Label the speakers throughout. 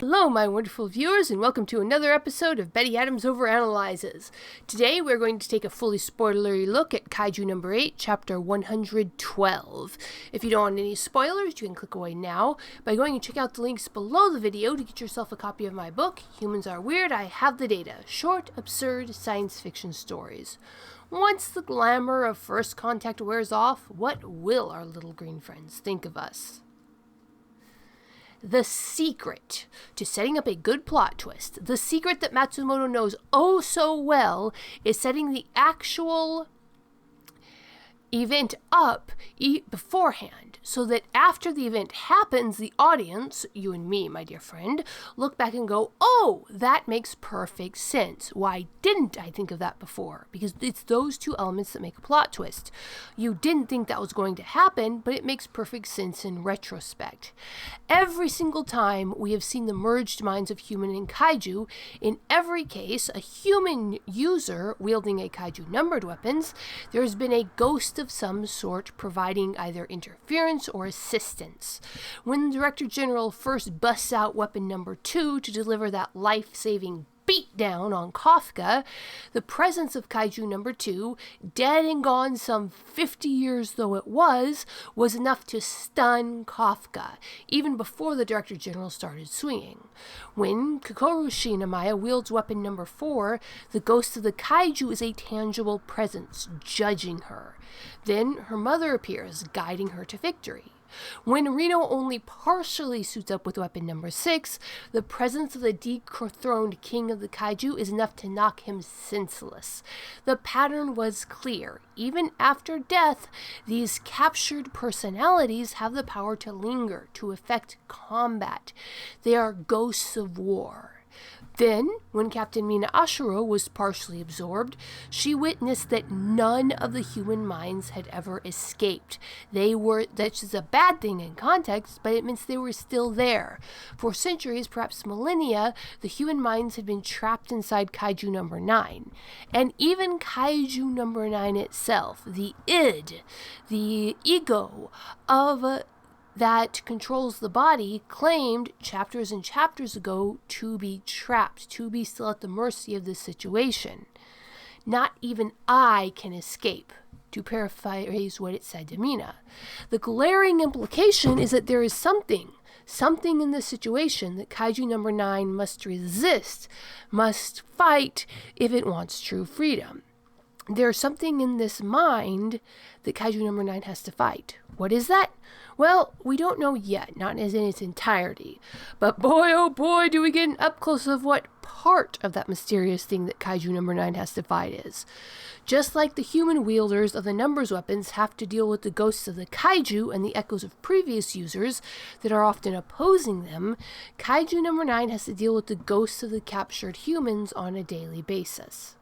Speaker 1: Hello, my wonderful viewers, and welcome to another episode of Betty Adams Overanalyzes. Today, we're going to take a fully spoilery look at Kaiju number 8, chapter 112. If you don't want any spoilers, you can click away now by going and check out the links below the video to get yourself a copy of my book, Humans Are Weird, I Have the Data, Short, Absurd Science Fiction Stories. Once the glamour of first contact wears off, what will our little green friends think of us? The secret to setting up a good plot twist, the secret that Matsumoto knows oh so well, is setting the actual event up beforehand, so that after the event happens, the audience, you and me, my dear friend, look back and go, oh, that makes perfect sense. Why didn't I think of that before? Because it's those two elements that make a plot twist. You didn't think that was going to happen, but it makes perfect sense in retrospect. Every single time we have seen the merged minds of human and kaiju, in every case, a human user wielding a kaiju numbered weapons, there has been a ghost of some sort providing either interference or assistance. When the Director General first busts out weapon number 2 to deliver that life-saving beatdown on Kafka, the presence of Kaiju number 2, dead and gone some 50 years though it was enough to stun Kafka, even before the Director General started swinging. When Kokoro Shinomiya wields weapon number 4, the ghost of the Kaiju is a tangible presence, judging her. Then her mother appears, guiding her to victory. When Reno only partially suits up with weapon number 6, the presence of the dethroned king of the kaiju is enough to knock him senseless. The pattern was clear. Even after death, these captured personalities have the power to linger, to effect combat. They are ghosts of war. Then, when Captain Mina Ashuro was partially absorbed, she witnessed that none of the human minds had ever escaped. That's just a bad thing in context, but it means they were still there. For centuries, perhaps millennia, the human minds had been trapped inside Kaiju number 9. And even Kaiju number 9 itself, the id, the ego of that controls the body, claimed chapters and chapters ago to be trapped, to be still at the mercy of this situation. Not even I can escape, to paraphrase what it said to Mina. The glaring implication is that there is something in this situation that Kaiju number 9 must resist, must fight if it wants true freedom. There's something in this mind that Kaiju number 9 has to fight. What is that? Well, we don't know yet, not as in its entirety. But boy, oh boy, do we get an up close of what part of that mysterious thing that Kaiju number 9 has to fight is. Just like the human wielders of the numbers weapons have to deal with the ghosts of the kaiju and the echoes of previous users that are often opposing them, Kaiju number 9 has to deal with the ghosts of the captured humans on a daily basis.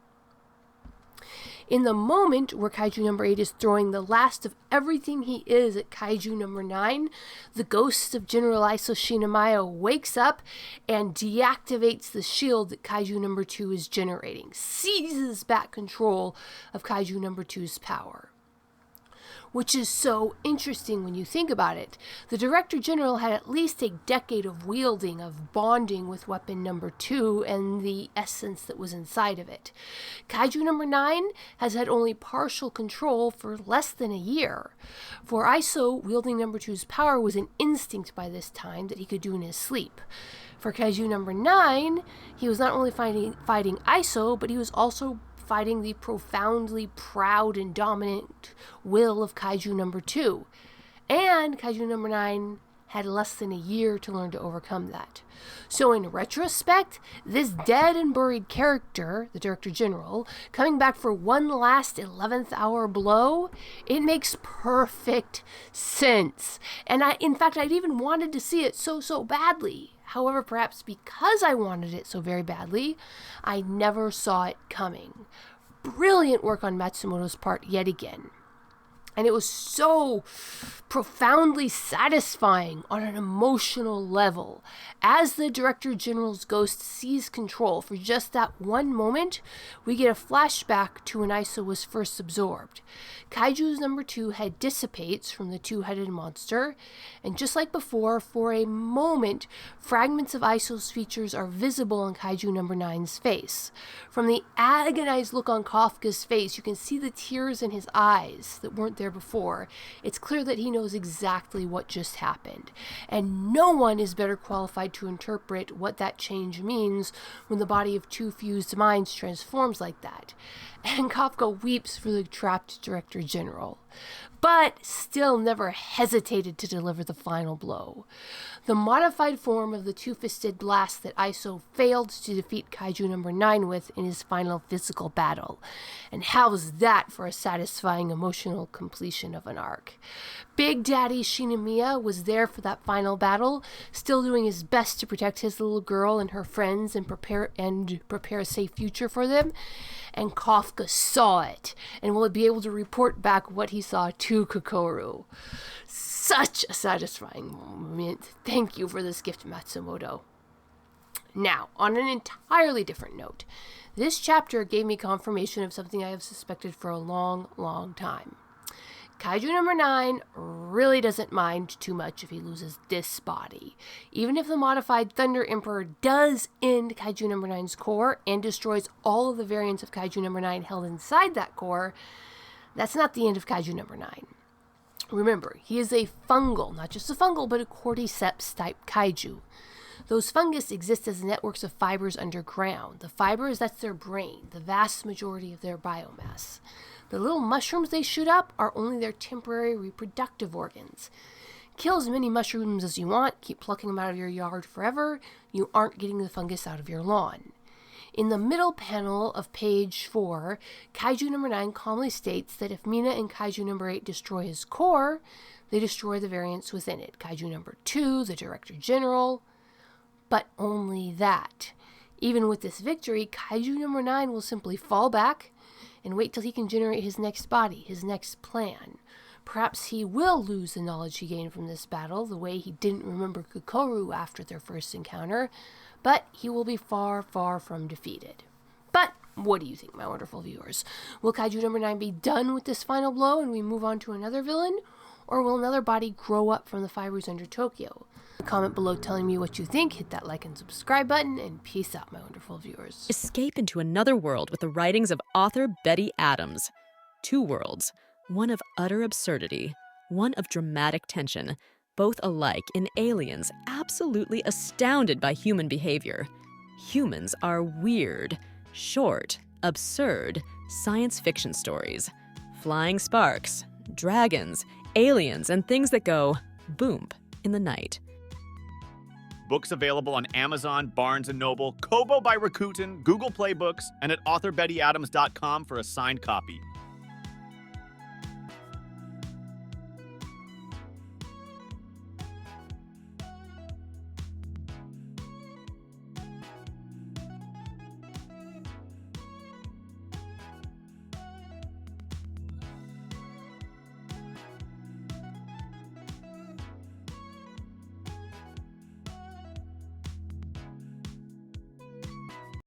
Speaker 1: In the moment where Kaiju number 8 is throwing the last of everything he is at Kaiju number 9, the ghost of General Iso Shinomiya wakes up and deactivates the shield that Kaiju number 2 is generating, seizes back control of Kaiju number 2's power. Which is so interesting when you think about it. The Director General had at least a decade of wielding, of bonding with weapon number 2 and the essence that was inside of it. Kaiju number 9 has had only partial control for less than a year. For Iso, wielding number 2's power was an instinct by this time that he could do in his sleep. For Kaiju number 9, he was not only fighting Iso, but he was also fighting the profoundly proud and dominant will of Kaiju number 2. And Kaiju number 9 had less than a year to learn to overcome that. So in retrospect, this dead and buried character, the Director General, coming back for one last 11th hour blow, it makes perfect sense. And I'd even wanted to see it so badly. However, perhaps because I wanted it so very badly, I never saw it coming. Brilliant work on Matsumoto's part yet again. And it was so profoundly satisfying on an emotional level. As the Director General's ghost seized control for just that one moment, we get a flashback to when Iso was first absorbed. Kaiju's number 2 head dissipates from the two-headed monster, and just like before, for a moment, fragments of Iso's features are visible on Kaiju number 9's face. From the agonized look on Kafka's face, you can see the tears in his eyes that weren't there before. It's clear that he knows exactly what just happened, and no one is better qualified to interpret what that change means when the body of two fused minds transforms like that. And Kafka weeps for the trapped Director General, but still never hesitated to deliver the final blow. The modified form of the two-fisted blast that Iso failed to defeat Kaiju number 9 with in his final physical battle. And how's that for a satisfying emotional completion of an arc? Big Daddy Shinomiya was there for that final battle, still doing his best to protect his little girl and her friends and prepare a safe future for them. And Kafka saw it, and will be able to report back what he saw to Kokoro. Such a satisfying moment. Thank you for this gift, Matsumoto. Now, on an entirely different note, this chapter gave me confirmation of something I have suspected for a long, long time. Kaiju number 9 really doesn't mind too much if he loses this body. Even if the modified Thunder Emperor does end Kaiju number 9's core and destroys all of the variants of Kaiju number 9 held inside that core, that's not the end of Kaiju number 9. Remember, he is a fungal, not just a fungal, but a cordyceps type kaiju. Those fungus exist as networks of fibers underground. The fibers, that's their brain, the vast majority of their biomass. The little mushrooms they shoot up are only their temporary reproductive organs. Kill as many mushrooms as you want, keep plucking them out of your yard forever, you aren't getting the fungus out of your lawn. In the middle panel of page 4, Kaiju number 9 calmly states that if Mina and Kaiju number 8 destroy his core, they destroy the variants within it. Kaiju number 2, the Director General, but only that. Even with this victory, Kaiju number 9 will simply fall back and wait till he can generate his next body, his next plan. Perhaps he will lose the knowledge he gained from this battle, the way he didn't remember Kokoro after their first encounter, but he will be far, far from defeated. But what do you think, my wonderful viewers? Will Kaiju number 9 be done with this final blow and we move on to another villain? Or will another body grow up from the fibers under Tokyo? Comment below telling me what you think, hit that like and subscribe button, and peace out, my wonderful viewers.
Speaker 2: Escape into another world with the writings of author Betty Adams. 2 worlds, one of utter absurdity, one of dramatic tension, both alike in aliens absolutely astounded by human behavior. Humans are weird, short, absurd science fiction stories. Flying sparks, dragons, aliens, and things that go boom in the night.
Speaker 3: Books available on Amazon, Barnes & Noble, Kobo by Rakuten, Google Play Books, and at authorBettyAdams.com for a signed copy.